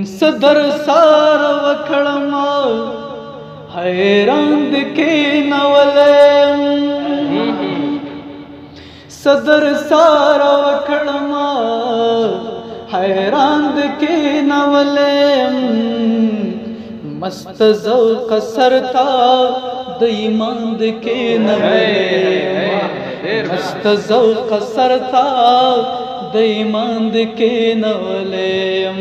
صدر سار وکړما حیران د کې نولم صدر سار وکړما حیران د کې نولم مست ذوق سرتا د ایمان د کې نولم مست ذوق سرتا د ایمان د کې نولم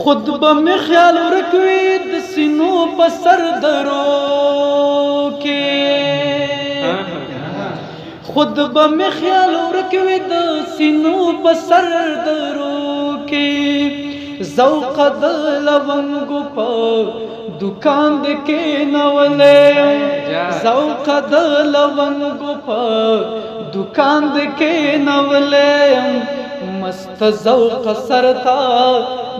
خود به مې خیال ورکوي د سینو په سر درو کې خود به مې خیال ورکوي د سینو په سر درو کې ذوق د لونګو په دکان د کې نولم ذوق د لونګو په دکان د کې نولم مست ذوق سرتا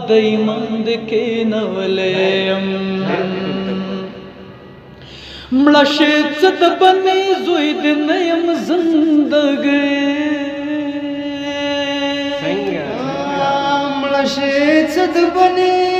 د ایمان د کې نولم مړه شې څه د بنې زوی د نه یم زندګۍ مړه شې څه د بنې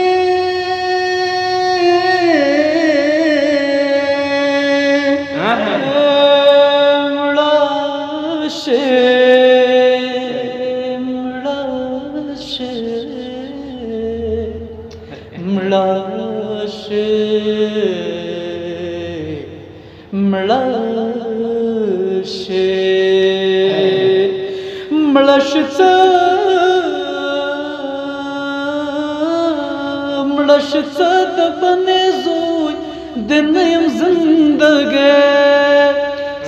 مړش څه د بنې زوی د نه یم زندګۍ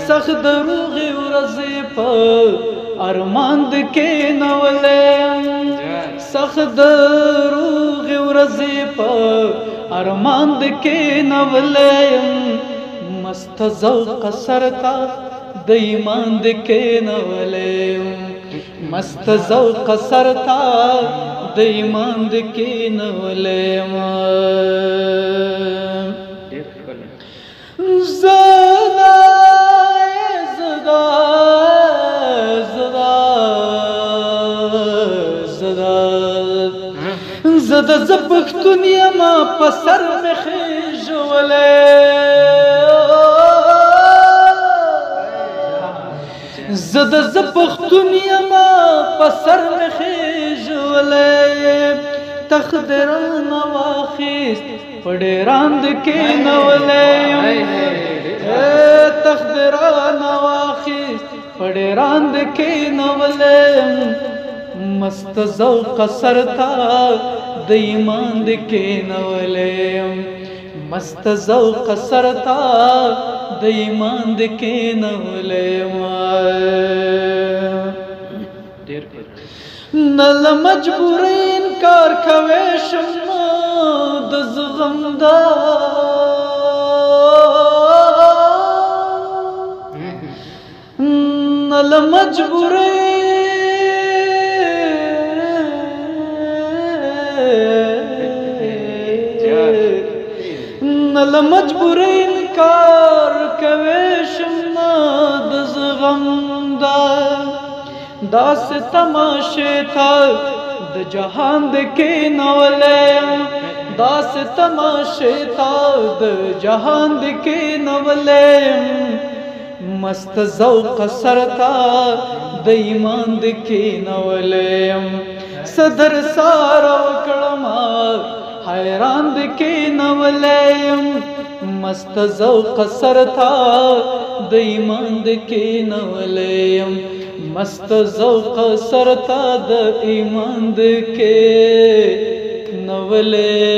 سخت د روغې ورځې په ارمان د کې نولم سخت د روغې ورځې په ارمان د کې نولم مست ذوق سرتا د ایمان د کې نولم مست ذوق سرتا د ایمان د کې نولم زدا زدا زدا زدا زدا ز پښتون یم په سر مې خېژولې زدا ز پښتون یم په سر مې خېژولې تخدران واخیست په ډېران د کې نولم تخدران واخیست په ډېران د کې نولم مست ذوق سرتا د ایمان د کې نولم مست ذوق سرتا د ایمان د کې نولم نل مجبوری انکار کوي شمه د زغم دا نل مجبوری نل مجبوری انکار کوي شمه د زغم دا داس تماشے تھا د جہان د کې نولم داس تماشے تھا د جہان د کې نولم مست ذوق سرتا د ایمان د کې نولم صدر سار وکړما حیران د کې نولم مست ذوق سرتا د ایمان د کې نولم مست ذوق سرتا د ایمان د کې نولې